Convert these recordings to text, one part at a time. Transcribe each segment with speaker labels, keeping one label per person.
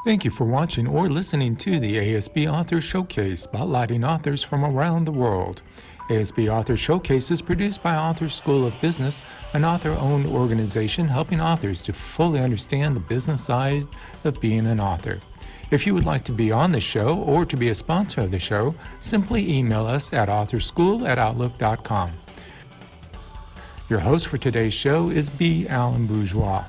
Speaker 1: Thank you for watching or listening to the ASB Author Showcase, spotlighting authors from around the world. ASB Author Showcase is produced by Author School of Business, an author-owned organization helping authors to fully understand the business side of being an author. If you would like to be on the show or to be a sponsor of the show, simply email us at authorschool@outlook.com. Your host for today's show is B Alan Bourgeois.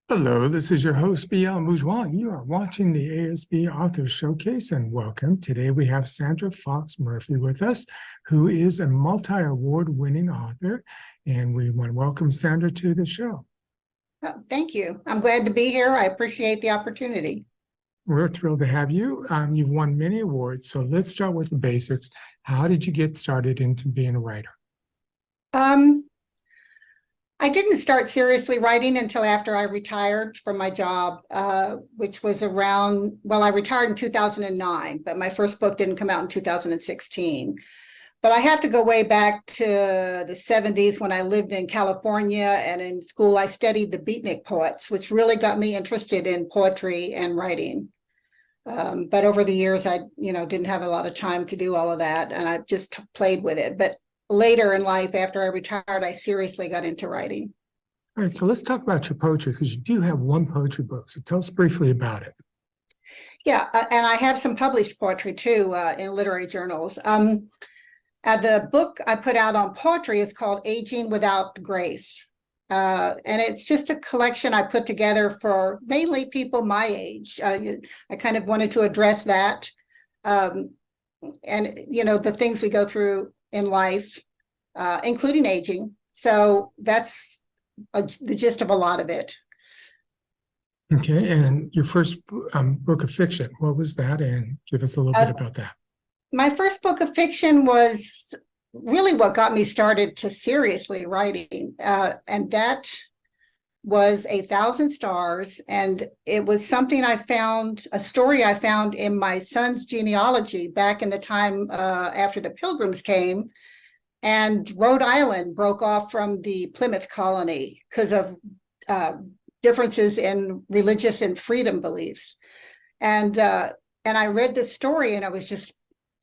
Speaker 1: Hello, this is your host, B Alan Bourgeois. You are watching the ASB Author Showcase, and welcome. Today we have Sandra Fox Murphy with us, who is a multi-award-winning author, and we want to welcome Sandra to the show.
Speaker 2: Oh, thank you. I'm glad to be here. I appreciate the opportunity.
Speaker 1: We're thrilled to have you. You've won many awards, so let's start with the basics. How did you get started into being a writer?
Speaker 2: I didn't start seriously writing until after I retired from my job, which was around, well, I retired in 2009, but my first book didn't come out in 2016. But I have to go way back to the 70s when I lived in California, and in school I studied the beatnik poets, which really got me interested in poetry and writing. But over the years, I didn't have a lot of time to do all of that, and I just played with it. But later in life, after I retired, I seriously got into writing.
Speaker 1: All right, so let's talk about your poetry, because you do have one poetry book. So tell us briefly about it.
Speaker 2: Yeah, and I have some published poetry too in literary journals. The book I put out on poetry is called Aging Without Grace. And it's just a collection I put together for mainly people my age. I kind of wanted to address that. And, the things we go through in life, including aging. So that's the gist of a lot of it.
Speaker 1: Okay, and your first book of fiction, what was that? And give us a little bit about that.
Speaker 2: My first book of fiction was really what got me started to seriously writing. And that was 1,000 Stars. And it was something I found, a story I found in my son's genealogy back in the time after the Pilgrims came. And Rhode Island broke off from the Plymouth colony because of differences in religious and freedom beliefs. And I read this story and I was just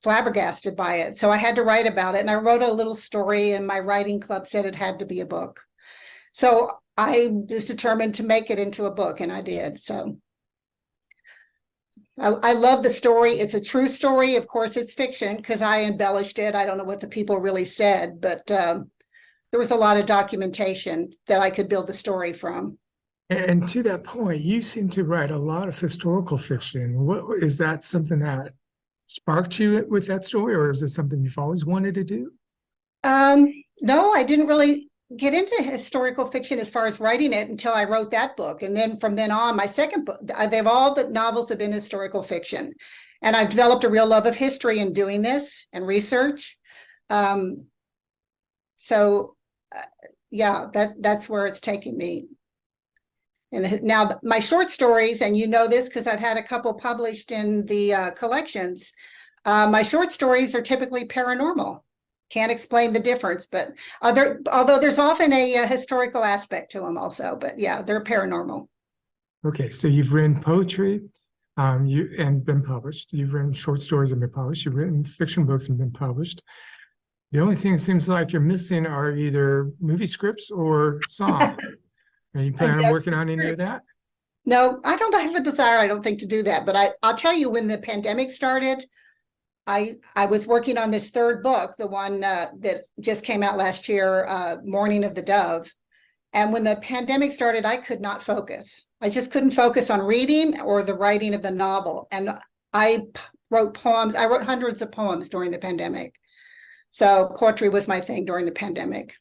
Speaker 2: flabbergasted by it. So I had to write about it. And I wrote a little story, and my writing club said it had to be a book. So I was determined to make it into a book, and I did. So I love the story. It's a true story. Of course, it's fiction because I embellished it. I don't know what the people really said, but there was a lot of documentation that I could build the story from.
Speaker 1: And to that point, you seem to write a lot of historical fiction. What is that, something that sparked you with that story, or is it something you've always wanted to do?
Speaker 2: No, I didn't really get into historical fiction as far as writing it until I wrote that book. And then from then on, my second book, they've all the novels have been historical fiction. And I've developed a real love of history in doing this and research. Yeah, that's where it's taking me. And now my short stories, and you know this because I've had a couple published in the collections, my short stories are typically paranormal. Can't explain the difference, but although there's often a historical aspect to them also, but yeah, they're paranormal.
Speaker 1: Okay, so you've written poetry and been published. You've written short stories and been published. You've written fiction books and been published. The only thing it seems like you're missing are either movie scripts or songs. Are you planning on working on any of that?
Speaker 2: No, I don't have a desire, I don't think, to do that. But I'll tell you, when the pandemic started, I was working on this third book, the one that just came out last year, Morning of the Dove. And when the pandemic started, I could not focus. I just couldn't focus on reading or the writing of the novel. And I wrote poems. I wrote hundreds of poems during the pandemic. So poetry was my thing during the pandemic.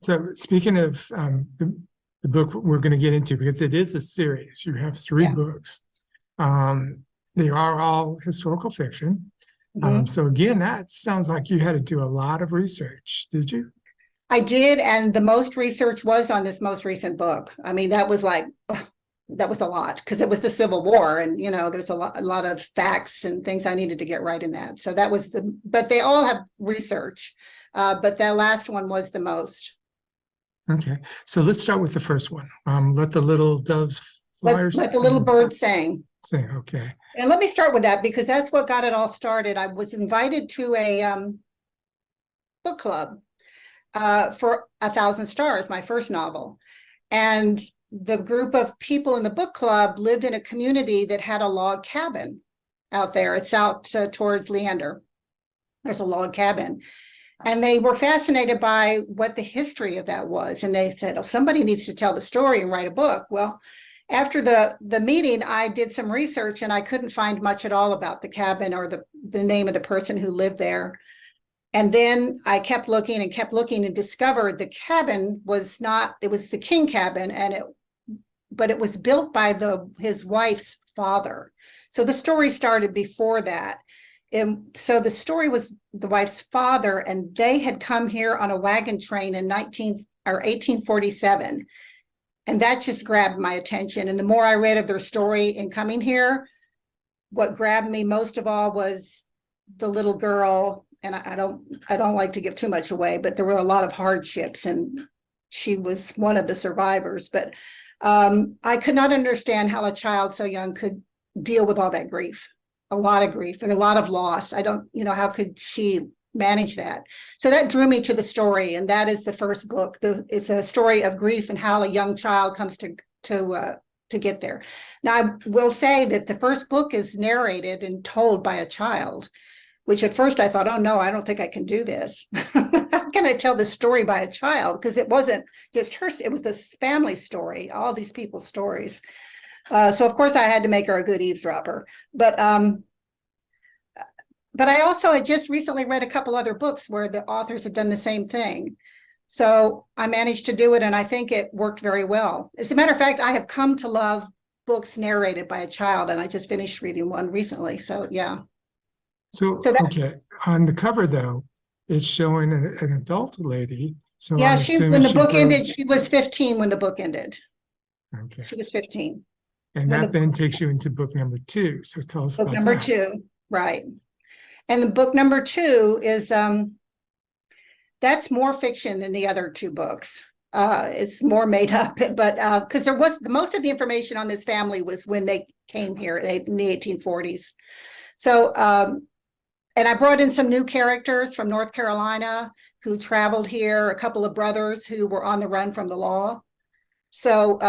Speaker 1: So speaking of the book we're going to get into, because it is a series, you have three books. They are all historical fiction. So again, that sounds like you had to do a lot of research. Did you?
Speaker 2: I did, and the most research was on this most recent book. I mean, that was a lot because it was the Civil War, and there's a lot of facts and things I needed to get right in that. So that was but they all have research, but that last one was the most.
Speaker 1: Okay, so let's start with the first one. Let the Little Doves Flyers.
Speaker 2: Let the little bird sing.
Speaker 1: Sing. Okay.
Speaker 2: And let me start with that because that's what got it all started. I was invited to a book club for 1,000 Stars, my first novel. And the group of people in the book club lived in a community that had a log cabin out there. It's out towards Leander. There's a log cabin. And they were fascinated by what the history of that was. And they said, oh, somebody needs to tell the story and write a book. Well, after the meeting, I did some research and I couldn't find much at all about the cabin or the name of the person who lived there. And then I kept looking and discovered the cabin was not, it was the King cabin, but it was built by his wife's father. So the story started before that. And so the story was the wife's father, and they had come here on a wagon train in 1847. And that just grabbed my attention. And the more I read of their story in coming here, what grabbed me most of all was the little girl. And I don't like to give too much away, but there were a lot of hardships, and she was one of the survivors. But I could not understand how a child so young could deal with all that grief, a lot of grief and a lot of loss. How could she manage that? So that drew me to the story, and that is the first book. It's a story of grief and how a young child comes to get there. Now, I will say that the first book is narrated and told by a child, which at first I thought, oh no, I don't think I can do this. How can I tell this story by a child? Because it wasn't just her, it was this family story, all these people's stories. So of course I had to make her a good eavesdropper. But I also had just recently read a couple other books where the authors had done the same thing. So I managed to do it, and I think it worked very well. As a matter of fact, I have come to love books narrated by a child, and I just finished reading one recently. So yeah.
Speaker 1: So okay, on the cover though, it's showing an adult lady. So
Speaker 2: yeah, when the book ended, she was 15 when the book ended.
Speaker 1: Okay.
Speaker 2: She was 15.
Speaker 1: And that then takes you into book number 2. So tell us about that. Book
Speaker 2: number 2, right. And the book number 2 is that's more fiction than the other 2 books. It's more made up, but because there was most of the information on this family was when they came here in the 1840s. So and I brought in some new characters from North Carolina who traveled here, a couple of brothers who were on the run from the law. So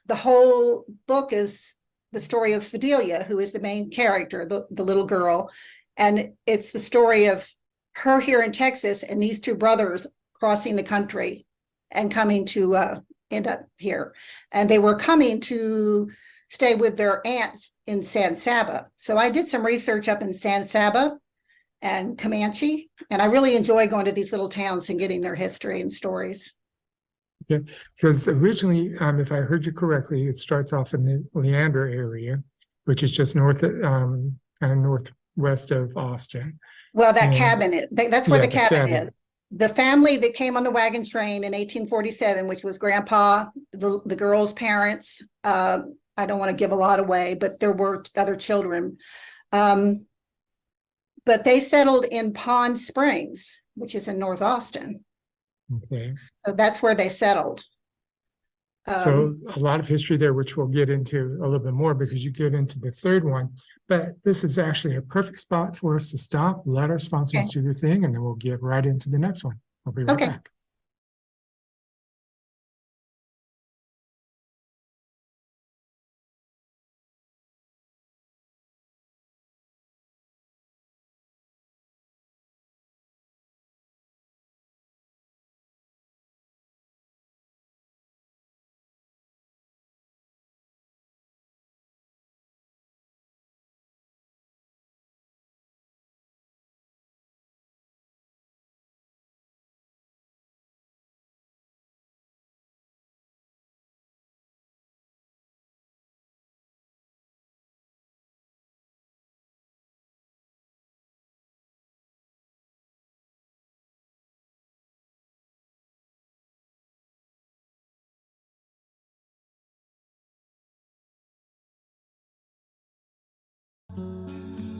Speaker 2: the whole book is the story of Fidelia, who is the main character, the little girl. And it's the story of her here in Texas and these 2 brothers crossing the country and coming to end up here. And they were coming to stay with their aunts in San Saba. So I did some research up in San Saba and Comanche, and I really enjoy going to these little towns and getting their history and stories.
Speaker 1: Okay, because originally, if I heard you correctly, it starts off in the Leander area, which is just kind of northwest of Austin.
Speaker 2: Well, that cabin, that's where the cabin is. The family that came on the wagon train in 1847, which was Grandpa, the girl's parents, I don't want to give a lot away, but there were other children. But they settled in Pond Springs, which is in North Austin.
Speaker 1: Okay.
Speaker 2: So that's where they settled.
Speaker 1: So a lot of history there, which we'll get into a little bit more because you get into the third one. But this is actually a perfect spot for us to stop, let our sponsors do their thing, and then we'll get right into the next one. We'll be right back.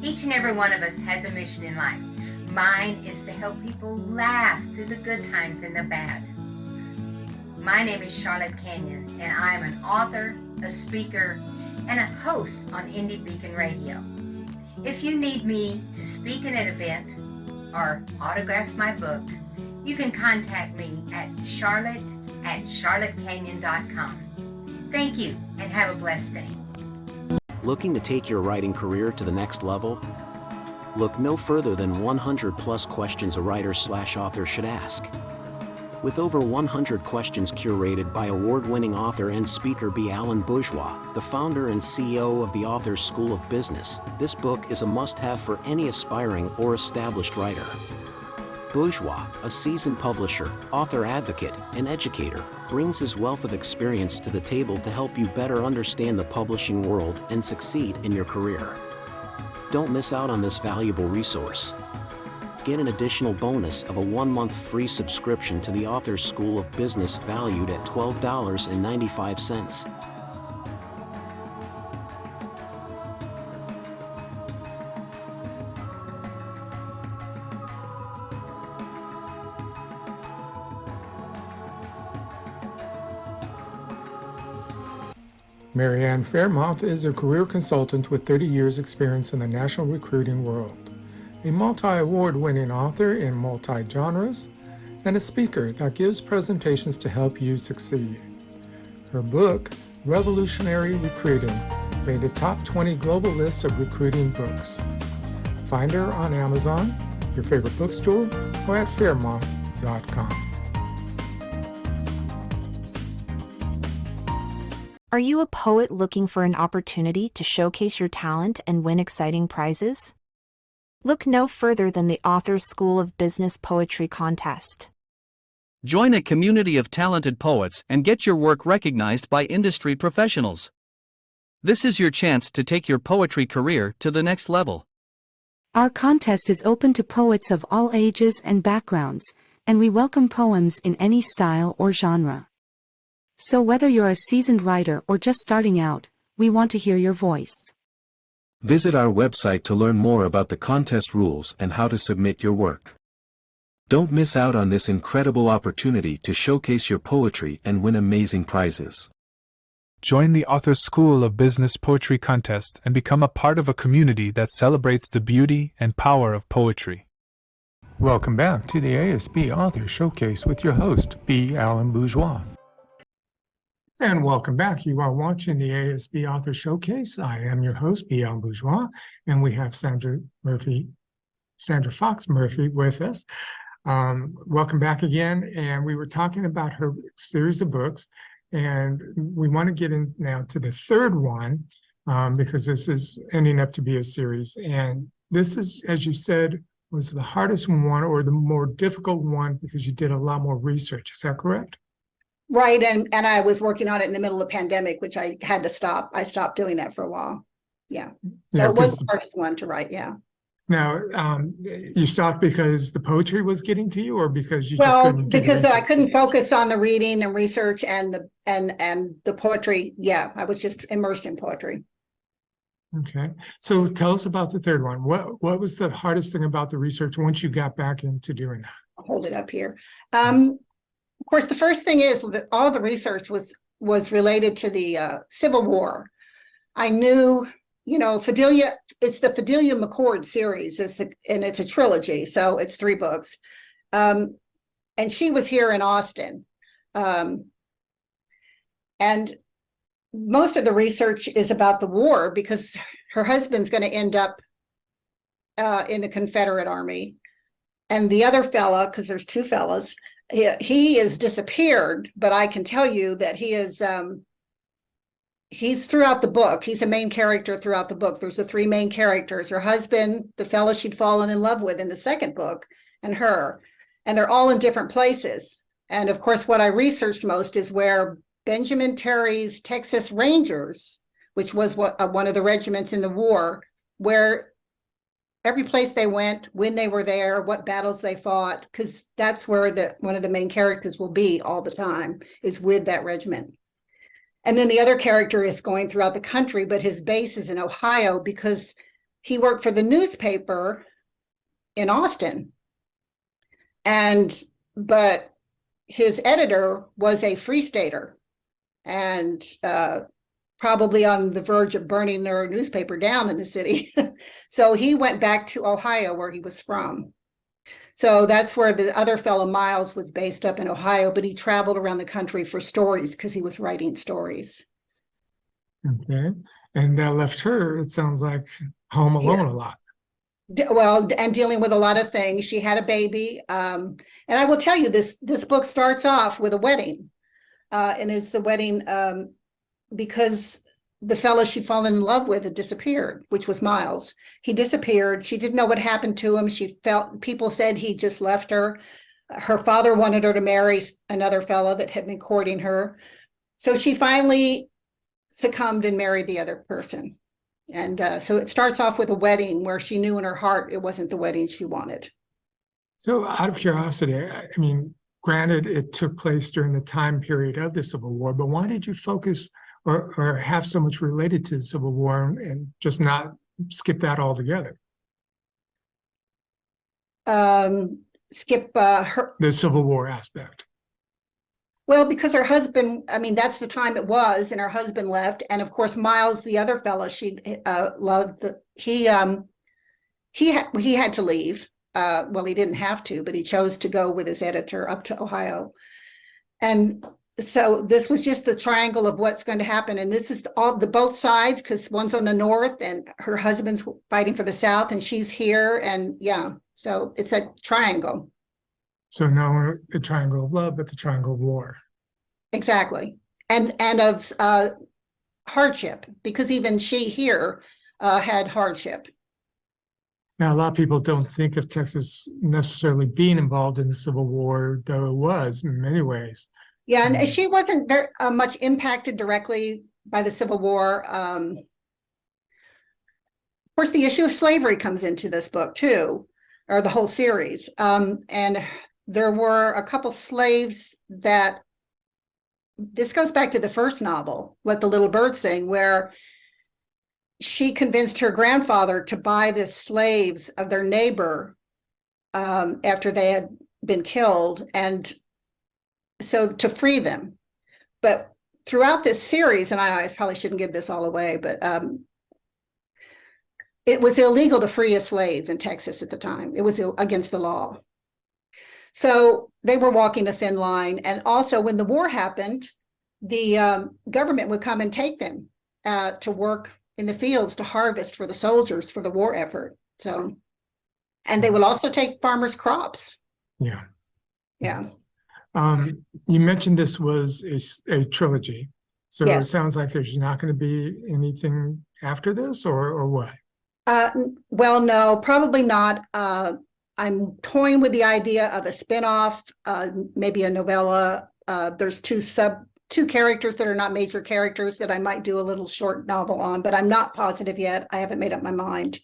Speaker 3: Each and every one of us has a mission in life. Mine is to help people laugh through the good times and the bad. My name is Charlotte Canyon, and I am an author, a speaker, and a host on Indie Beacon Radio. If you need me to speak at an event or autograph my book, you can contact me at charlotte@charlottecanyon.com. Thank you, and have a blessed day.
Speaker 4: Looking to take your writing career to the next level? Look no further than 100 plus questions a writer/author should ask. With over 100 questions curated by award-winning author and speaker B Alan Bourgeois, the founder and CEO of the Author School of Business, this book is a must-have for any aspiring or established writer. Bourgeois, a seasoned publisher, author advocate, and educator, brings his wealth of experience to the table to help you better understand the publishing world and succeed in your career. Don't miss out on this valuable resource. Get an additional bonus of a 1-month free subscription to the Author School of Business valued at $12.95.
Speaker 1: Mary Ann Fairmouth is a career consultant with 30 years' experience in the national recruiting world, a multi-award-winning author in multi-genres, and a speaker that gives presentations to help you succeed. Her book, Revolutionary Recruiting, made the top 20 global list of recruiting books. Find her on Amazon, your favorite bookstore, or at fairmouth.com.
Speaker 5: Are you a poet looking for an opportunity to showcase your talent and win exciting prizes? Look no further than the Author School of Business Poetry Contest.
Speaker 6: Join a community of talented poets and get your work recognized by industry professionals. This is your chance to take your poetry career to the next level.
Speaker 7: Our contest is open to poets of all ages and backgrounds, and we welcome poems in any style or genre. So whether you're a seasoned writer or just starting out, we want to hear your voice.
Speaker 8: Visit our website to learn more about the contest rules and how to submit your work. Don't miss out on this incredible opportunity to showcase your poetry and win amazing prizes.
Speaker 9: Join the Author School of Business Poetry Contest and become a part of a community that celebrates the beauty and power of poetry.
Speaker 1: Welcome back to the ASB Author Showcase with your host, B Alan Bourgeois. And welcome back. You are watching the ASB Author Showcase. I am your host, B Alan Bourgeois, and we have Sandra Fox Murphy with us. Welcome back again. And we were talking about her series of books, and we want to get in now to the third one, because this is ending up to be a series. And this is, as you said, was the hardest one or the more difficult one because you did a lot more research. Is that correct?
Speaker 2: Right, and I was working on it in the middle of the pandemic, which I had to stop. I stopped doing that for a while. Yeah, so
Speaker 1: Yeah,
Speaker 2: it was
Speaker 1: 'cause-
Speaker 2: the first one to write. Yeah.
Speaker 1: Now, you stopped because the poetry was getting to you, or because you just
Speaker 2: Well,
Speaker 1: couldn't do the
Speaker 2: because I
Speaker 1: research?
Speaker 2: couldn't focus on the reading and research and the poetry. Yeah, I was just immersed in poetry.
Speaker 1: Okay, so tell us about the third one. What was the hardest thing about the research once you got back into doing that?
Speaker 2: I'll hold it up here. Of course, the first thing is that all the research was related to the Civil War. I knew, Fidelia, it's the Fidelia McCord series, and it's a trilogy, so it's 3 books. And she was here in Austin. And most of the research is about the war because her husband's going to end up in the Confederate Army. And the other fella, because there's 2 fellas, he is disappeared, but I can tell you that he is he's throughout the book. He's a main character throughout the book. There's the 3 main characters: her husband, the fellow she'd fallen in love with in the second book, and her. And they're all in different places. And of course, what I researched most is where Benjamin Terry's Texas Rangers, which was one of the regiments in the war, where every place they went, when they were there, what battles they fought, because that's where one of the main characters will be all the time, is with that regiment. And then the other character is going throughout the country, but his base is in Ohio because he worked for the newspaper in Austin. But his editor was a Free Stater. And probably on the verge of burning their newspaper down in the city. So he went back to Ohio, where he was from. So that's where the other fellow, Miles, was based up in Ohio, but he traveled around the country for stories because he was writing stories.
Speaker 1: Okay. And that left her, it sounds like, home alone a lot.
Speaker 2: Well, and dealing with a lot of things. She had a baby. And I will tell you, this book starts off with a wedding. And it's the wedding because the fellow she fallen in love with had disappeared, which was Miles. He disappeared. She didn't know what happened to him. She felt, people said he just left her. Her father wanted her to marry another fellow that had been courting her. So she finally succumbed and married the other person. And so it starts off with a wedding where she knew in her heart it wasn't the wedding she wanted.
Speaker 1: So out of curiosity, I mean, granted, it took place during the time period of the Civil War, but why did you focus or have so much related to the Civil War and just not skip that altogether?
Speaker 2: Skip her.
Speaker 1: The Civil War aspect.
Speaker 2: Well, because her husband, I mean, that's the time it was, and her husband left. And of course, Miles, the other fellow she loved, he had to leave. Well, he didn't have to, but he chose to go with his editor up to Ohio. And so this was just the triangle of what's going to happen. And this is all the both sides, because one's on the north and her husband's fighting for the south and she's here. And yeah, so it's a triangle.
Speaker 1: So no the triangle of love, but the triangle of war.
Speaker 2: Exactly. And of hardship, because even she here had hardship.
Speaker 1: Now, a lot of people don't think of Texas necessarily being involved in the Civil War, though it was in many ways.
Speaker 2: Yeah, and she wasn't very much impacted directly by the Civil War. Of course, the issue of slavery comes into this book too, or the whole series. And there were a couple slaves that, this goes back to the first novel, Let the Little Bird Sing, where she convinced her grandfather to buy the slaves of their neighbor after they had been killed, and so to free them. But throughout this series, and I probably shouldn't give this all away, but it was illegal to free a slave in Texas at the time. It was against the law. So they were walking a thin line. And also when the war happened, the government would come and take them to work in the fields to harvest for the soldiers for the war effort. So, and they will also take farmers' crops.
Speaker 1: Yeah.
Speaker 2: Yeah.
Speaker 1: You mentioned this was a trilogy. So
Speaker 2: Yes.
Speaker 1: It sounds like there's not going to be anything after this, or what?
Speaker 2: Well, no, probably not. I'm toying with the idea of a spinoff, maybe a novella. There's two characters that are not major characters that I might do a little short novel on, but I'm not positive yet. I haven't made up my mind.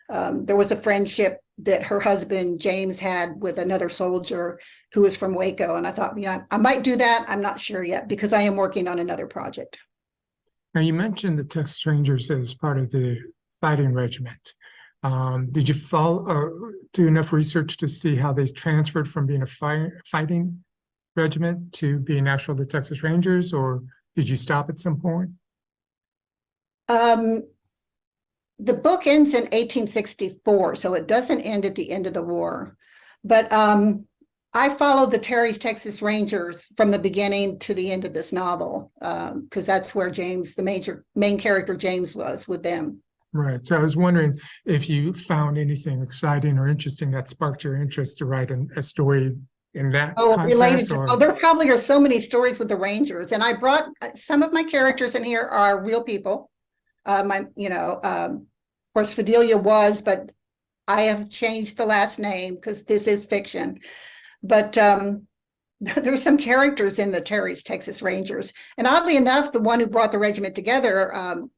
Speaker 2: There was a friendship that her husband, James, had with another soldier who was from Waco. And I thought, I might do that. I'm not sure yet because I am working on another project.
Speaker 1: Now, you mentioned the Texas Rangers as part of the fighting regiment. Did you follow or do enough research to see how they transferred from being a fighting regiment to being actual the Texas Rangers, or did you stop at some point?
Speaker 2: The book ends in 1864, so it doesn't end at the end of the war. But I followed the Terry's Texas Rangers from the beginning to the end of this novel, because that's where James, the main character James, was with them.
Speaker 1: Right. So I was wondering if you found anything exciting or interesting that sparked your interest to write a story in that context,
Speaker 2: related to,
Speaker 1: or...
Speaker 2: there probably are so many stories with the Rangers, and I brought some of my characters in here are real people. Of course, Fidelia was, but I have changed the last name because this is fiction. But there's some characters in the Terry's Texas Rangers, and oddly enough, the one who brought the regiment together,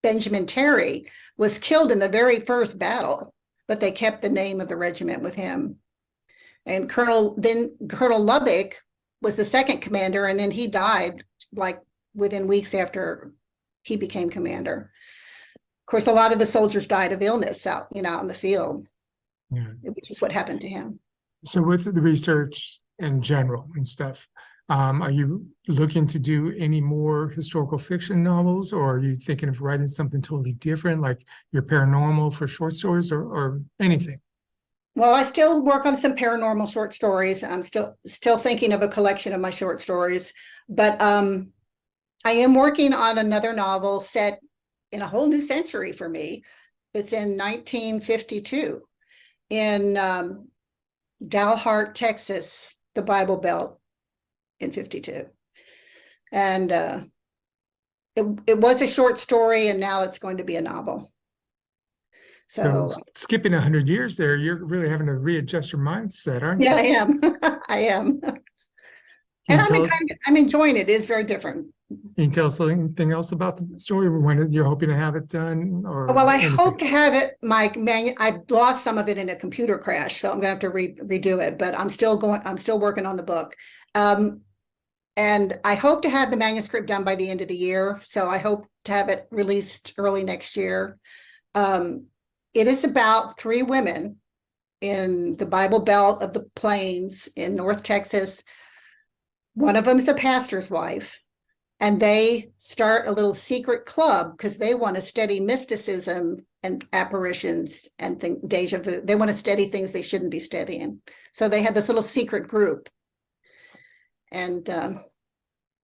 Speaker 2: Benjamin Terry, was killed in the very first battle, but they kept the name of the regiment with him. And Colonel Lubbock was the second commander, and then he died like within weeks after he became commander. Of course, a lot of the soldiers died of illness out in the field, which is what happened to him.
Speaker 1: So with the research in general and stuff, Are you looking to do any more historical fiction novels, or are you thinking of writing something totally different, like your paranormal for short stories, or anything?
Speaker 2: Well, I still work on some paranormal short stories. I'm still thinking of a collection of my short stories, but I am working on another novel set in a whole new century for me. It's in 1952 in Dalhart, Texas, the Bible Belt in 52. And it was a short story, and now it's going to be a novel.
Speaker 1: So skipping 100 years there, you're really having to readjust your mindset, aren't you?
Speaker 2: Yeah, I am. I am. And I'm enjoying it. It is very different.
Speaker 1: Can you tell us anything else about the story? When you're hoping to have it done, or
Speaker 2: Well, I
Speaker 1: anything?
Speaker 2: hope to have it. I lost some of it in a computer crash, so I'm gonna have to redo it. But I'm still working on the book, and I hope to have the manuscript done by the end of the year. So I hope to have it released early next year. It is about three women in the Bible Belt of the Plains in North Texas. One of them is the pastor's wife. And they start a little secret club because they want to study mysticism and apparitions and deja vu. They want to study things they shouldn't be studying. So they have this little secret group. And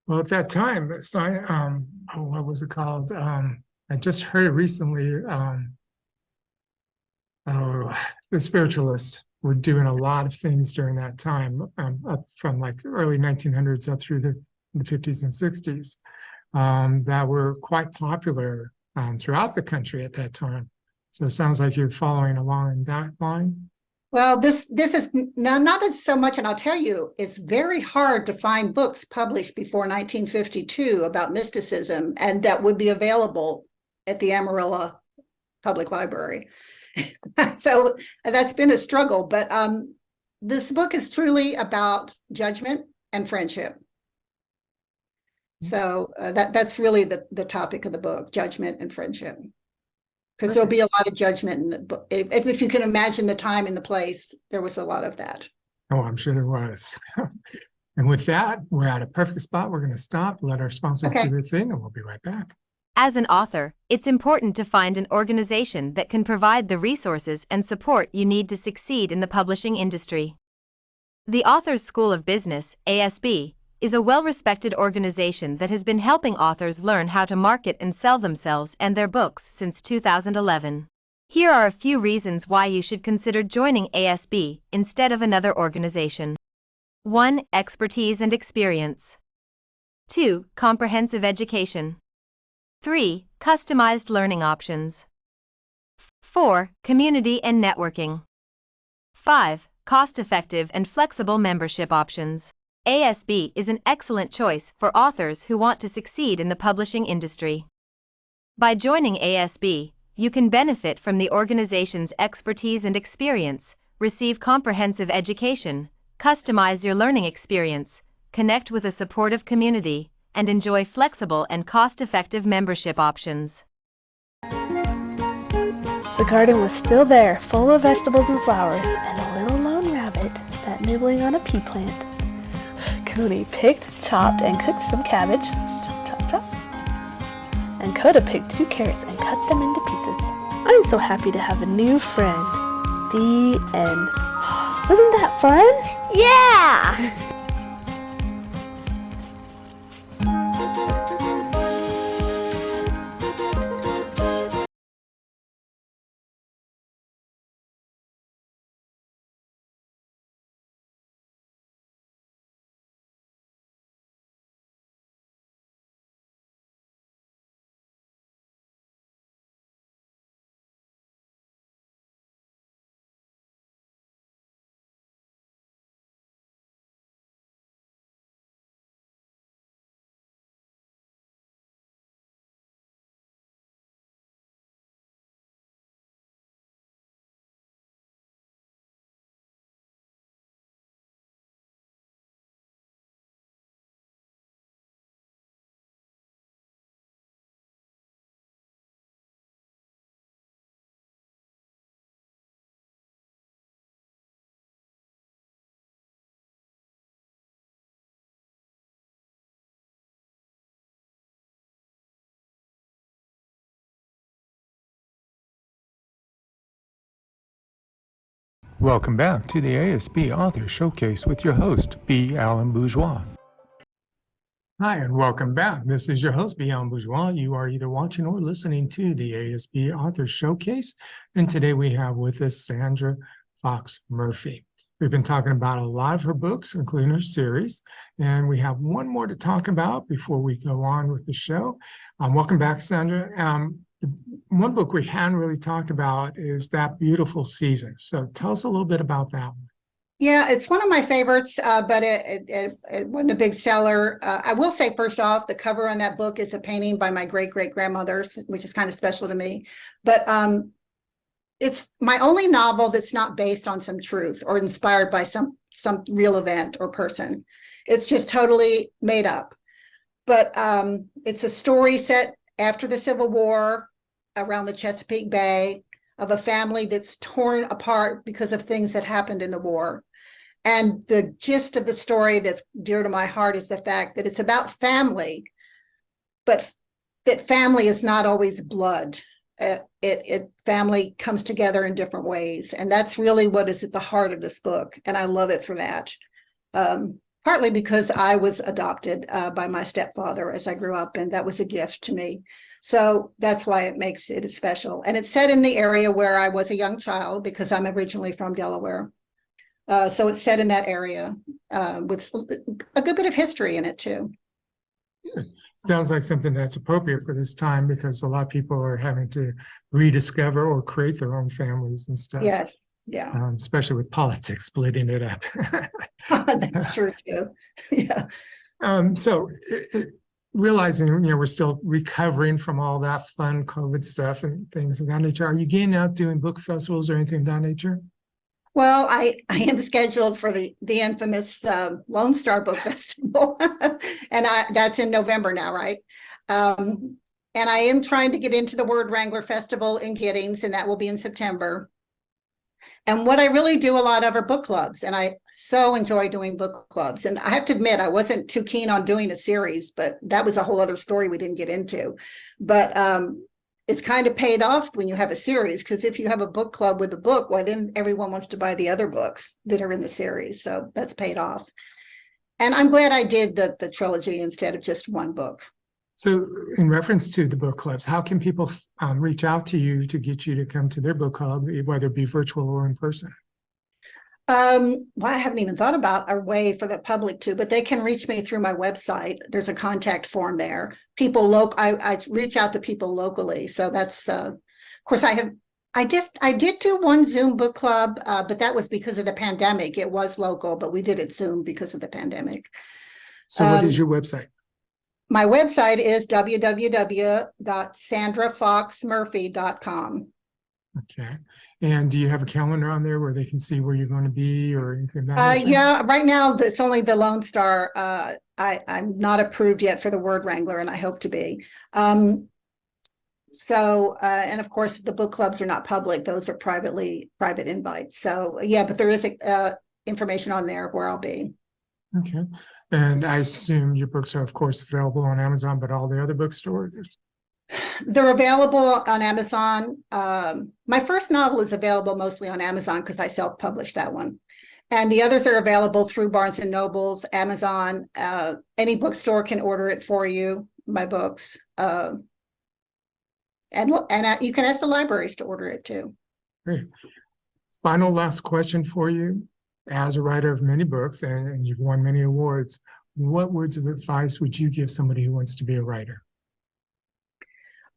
Speaker 1: well, at that time, what was it called? I just heard it recently. The spiritualists were doing a lot of things during that time, up from like early 1900s up through the 50s and 60s, that were quite popular throughout the country at that time. So it sounds like you're following along in that line.
Speaker 2: well, this is not as so much, and I'll tell you, it's very hard to find books published before 1952 about mysticism, and that would be available at the Amarillo Public Library. So that's been a struggle, but this book is truly about judgment and friendship. So that's really the topic of the book, judgment and friendship. Because there'll be a lot of judgment in the book. If you can imagine the time and the place, there was a lot of that.
Speaker 1: Oh, I'm sure there was. And with that, we're at a perfect spot. We're going to stop, let our sponsors do their thing, and we'll be right back.
Speaker 10: As an author, it's important to find an organization that can provide the resources and support you need to succeed in the publishing industry. The Authors School of Business, ASB, is a well-respected organization that has been helping authors learn how to market and sell themselves and their books since 2011. Here are a few reasons why you should consider joining ASB instead of another organization. 1. Expertise and experience. 2. Comprehensive education. 3. Customized learning options. 4. Community and networking. 5. Cost-effective and flexible membership options. ASB is an excellent choice for authors who want to succeed in the publishing industry. By joining ASB, you can benefit from the organization's expertise and experience, receive comprehensive education, customize your learning experience, connect with a supportive community, and enjoy flexible and cost-effective membership options.
Speaker 11: The garden was still there, full of vegetables and flowers, and a little lone rabbit sat nibbling on a pea plant. Cooney picked, chopped, and cooked some cabbage, chop, chop, chop. And Coda picked 2 carrots and cut them into pieces. I'm so happy to have a new friend. The end. Wasn't that fun?
Speaker 12: Yeah!
Speaker 1: Welcome back to the ASB Author Showcase with your host, B Alan Bourgeois. Hi, and welcome back. This is your host, B Alan Bourgeois. You are either watching or listening to the ASB Author Showcase. And today we have with us Sandra Fox Murphy. We've been talking about a lot of her books, including her series. And we have one more to talk about before we go on with the show. Welcome back, Sandra. The one book we hadn't really talked about is That Beautiful Season. So tell us a little bit about that one.
Speaker 2: Yeah, it's one of my favorites, but it wasn't a big seller. I will say, first off, the cover on that book is a painting by my great-great-grandmother, which is kind of special to me. But it's my only novel that's not based on some truth or inspired by some real event or person. It's just totally made up. But it's a story set after the Civil War around the Chesapeake Bay of a family that's torn apart because of things that happened in the war. And the gist of the story that's dear to my heart is the fact that it's about family, but that family is not always blood. Family comes together in different ways. And that's really what is at the heart of this book. And I love it for that. Partly because I was adopted by my stepfather as I grew up, and that was a gift to me. So that's why it makes it special. And it's set in the area where I was a young child because I'm originally from Delaware. So it's set in that area with a good bit of history in it too.
Speaker 1: Sounds like something that's appropriate for this time because a lot of people are having to rediscover or create their own families and stuff.
Speaker 2: Yes, yeah.
Speaker 1: Especially with politics splitting it up.
Speaker 2: That's true too. Yeah.
Speaker 1: Realizing, we're still recovering from all that fun COVID stuff and things of that nature. Are you getting out doing book festivals or anything of that nature?
Speaker 2: Well, I am scheduled for the infamous Lone Star Book Festival, and that's in November now, right? And I am trying to get into the Word Wrangler Festival in Giddings, and that will be in September. And what I really do a lot of are book clubs, and I so enjoy doing book clubs. And I have to admit, I wasn't too keen on doing a series, but that was a whole other story we didn't get into. But it's kind of paid off when you have a series, because if you have a book club with a book, well, then everyone wants to buy the other books that are in the series. So that's paid off. And I'm glad I did the trilogy instead of just one book.
Speaker 1: So in reference to the book clubs, how can people reach out to you to get you to come to their book club, whether it be virtual or in person?
Speaker 2: Well, I haven't even thought about a way for the public to, but they can reach me through my website. There's a contact form there. I reach out to people locally. So that's, of course, I did do one Zoom book club, but that was because of the pandemic. It was local, but we did it Zoom because of the pandemic.
Speaker 1: So what is your website?
Speaker 2: My website is www.sandrafoxmurphy.com.
Speaker 1: Okay. And do you have a calendar on there where they can see where you're going to be or anything like that?
Speaker 2: Yeah, right now it's only the Lone Star. I'm not approved yet for the Word Wrangler, and I hope to be. And of course, the book clubs are not public; those are private invites. So yeah, but there is information on there where I'll be.
Speaker 1: Okay. And I assume your books are, of course, available on Amazon, but all the other bookstores?
Speaker 2: They're available on Amazon. My first novel is available mostly on Amazon because I self-published that one. And the others are available through Barnes & Noble's, Amazon. Any bookstore can order it for you, my books. And you can ask the libraries to order it too.
Speaker 1: Great. Final last question for you. As a writer of many books, and you've won many awards, what words of advice would you give somebody who wants to be a writer?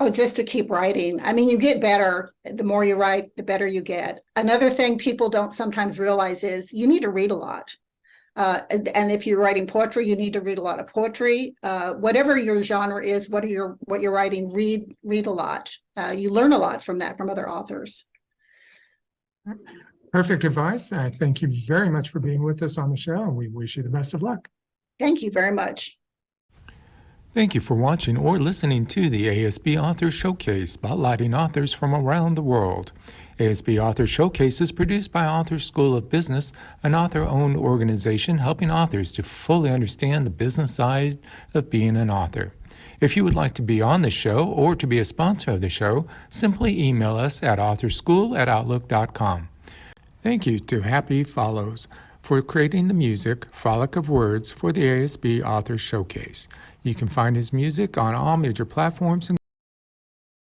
Speaker 2: Oh, just to keep writing. I mean, you get better. The more you write, the better you get. Another thing people don't sometimes realize is you need to read a lot. And if you're writing poetry, you need to read a lot of poetry. Whatever your genre is, what you're writing, read a lot. You learn a lot from other authors.
Speaker 1: Perfect advice. I thank you very much for being with us on the show, and we wish you the best of luck.
Speaker 2: Thank you very much.
Speaker 1: Thank you for watching or listening to the ASB Author Showcase, spotlighting authors from around the world. ASB Author Showcase is produced by Author School of Business, an author-owned organization helping authors to fully understand the business side of being an author. If you would like to be on the show or to be a sponsor of the show, simply email us at authorschool@outlook.com. Thank you to Happy Follows for creating the music, Frolic of Words, for the ASB Author Showcase. You can find his music on all major platforms,